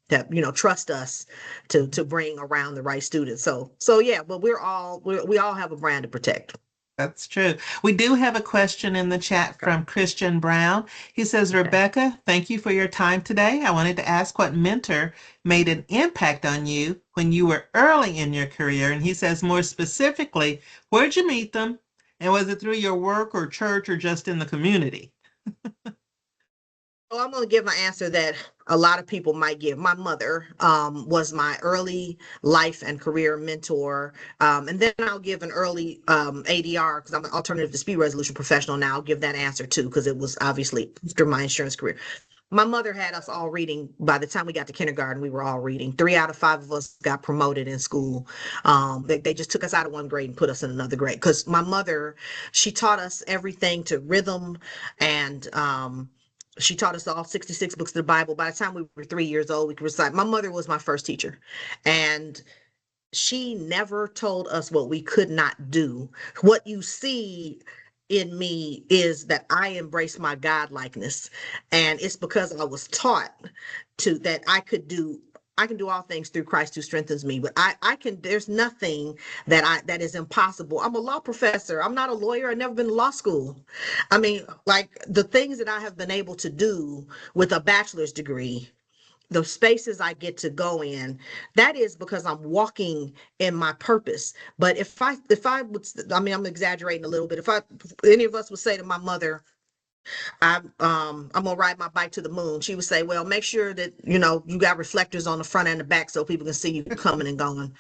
that, trust us to bring around the right students. So yeah, but we all have a brand to protect. That's true. We do have a question in the chat Okay. from Christian Brown. He says, Okay. Rebekah, thank you for your time today. I wanted to ask what mentor made an impact on you when you were early in your career. And he says, more specifically, where'd you meet them? And was it through your work or church or just in the community? So I'm going to give an answer that a lot of people might give. My mother was my early life and career mentor. And then I'll give an early ADR because I'm an alternative dispute resolution professional now. I'll give that answer too because it was obviously after my insurance career. My mother had us all reading. By the time we got to kindergarten, we were all reading. 3 out of 5 of us got promoted in school. They just took us out of one grade and put us in another grade because my mother, she taught us everything to rhythm and she taught us all 66 books of the Bible. By the time we were 3 years old, we could recite. My mother was my first teacher. And she never told us what we could not do. What you see in me is that I embrace my godlikeness. And it's because I was taught to that I can do all things through Christ who strengthens me. But I can, there's nothing that is impossible. I'm a law professor. I'm not a lawyer. I've never been to law school. I mean, like the things that I have been able to do with a bachelor's degree, the spaces I get to go in, that is because I'm walking in my purpose. But if I would, I mean, I'm exaggerating a little bit. If any of us would say to my mother, I'm gonna ride my bike to the moon, she would say, well, make sure that you got reflectors on the front and the back so people can see you coming and going.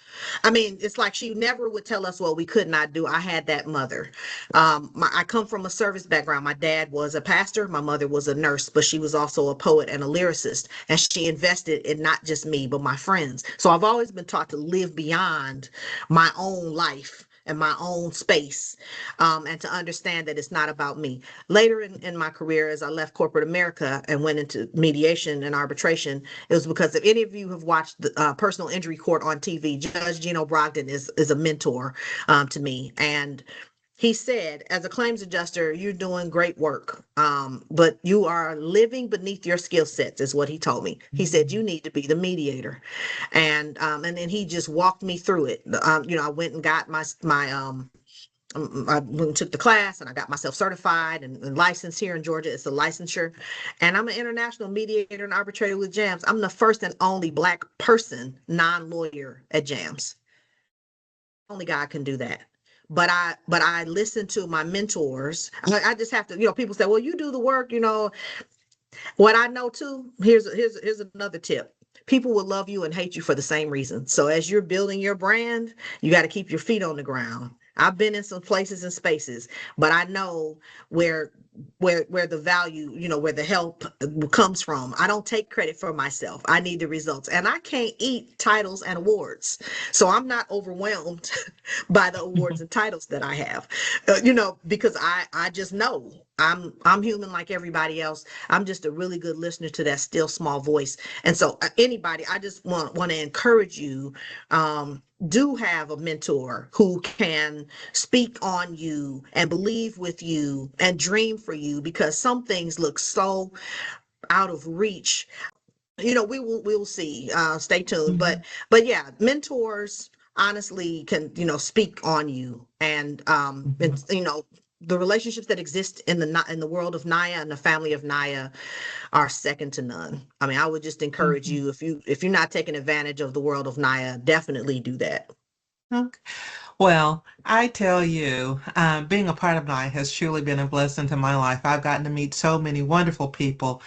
I mean, it's like she never would tell us what we could not do. I had that mother. I come from a service background. My dad was a pastor, my mother was a nurse, but she was also a poet and a lyricist, and she invested in not just me but my friends. So I've always been taught to live beyond my own life and my own space, and to understand that it's not about me. Later in my career, as I left corporate America and went into mediation and arbitration, it was because if any of you have watched the Personal Injury Court on TV, Judge Gino Brogdon is a mentor to me. And he said, as a claims adjuster, you're doing great work, but you are living beneath your skill sets, is what he told me. He said, you need to be the mediator. And then he just walked me through it. I went and got I went and took the class and I got myself certified and licensed here in Georgia. It's a licensure. And I'm an international mediator and arbitrator with JAMS. I'm the first and only Black person, non-lawyer at JAMS. Only God can do that. But I listen to my mentors. I just have to, people say, well, you do the work, what I know too. Here's another tip. People will love you and hate you for the same reason. So as you're building your brand, you got to keep your feet on the ground. I've been in some places and spaces, but I know where where the value, where the help comes from. I don't take credit for myself. I need the results. And I can't eat titles and awards. So I'm not overwhelmed by the awards and titles that I have. Because I just know I'm human like everybody else. I'm just a really good listener to that still small voice. And so anybody, I just want to encourage you, do have a mentor who can speak on you and believe with you and dream for you, because some things look so out of reach. We will see. Stay tuned. Mhm. But yeah, mentors honestly can, speak on you. And Mhm. the relationships that exist in the world of Naya and the family of Naya are second to none. I mean, I would just encourage Mhm. you, if you're not taking advantage of the world of Naya, definitely do that. Okay. Well, I tell you, being a part of NIE has truly been a blessing to my life. I've gotten to meet so many wonderful people.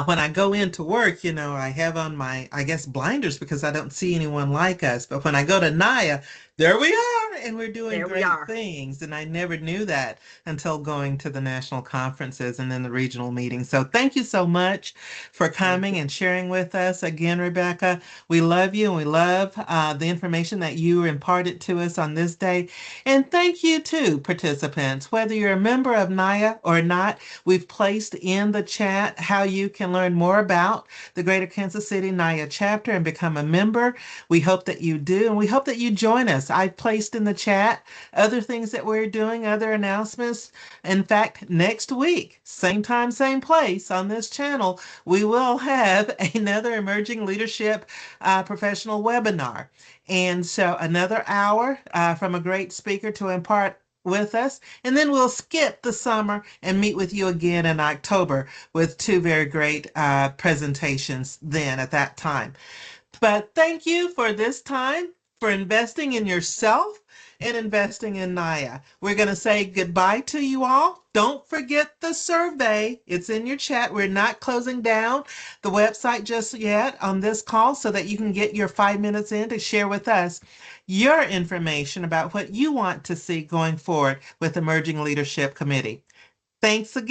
When I go into work, I have on my, I guess, blinders because I don't see anyone like us. But when I go to NIA, there we are, and we're doing There we great are. things. And I never knew that until going to the national conferences and then the regional meetings. So thank you so much for Thank coming you. and sharing with us again, Rebecca. We love you and we love the information that you imparted to us on this day. And thank you too, participants. Whether you're a member of NIA or not, we've placed in the chat how you can learn more about the Greater Kansas City NIA chapter and become a member. We hope that you do, and we hope that you join us. I placed in the chat other things that we're doing, other announcements. In fact, next week, same time, same place on this channel, we will have another emerging leadership professional webinar. And so another hour from a great speaker to impart with us. And then we'll skip the summer and meet with you again in October with two very great presentations then at that time. But thank you for this time, for investing in yourself, in investing in NAYA. We're going to say goodbye to you all. Don't forget the survey. It's in your chat. We're not closing down the website just yet on this call so that you can get your 5 minutes in to share with us your information about what you want to see going forward with Emerging Leadership Committee. Thanks again.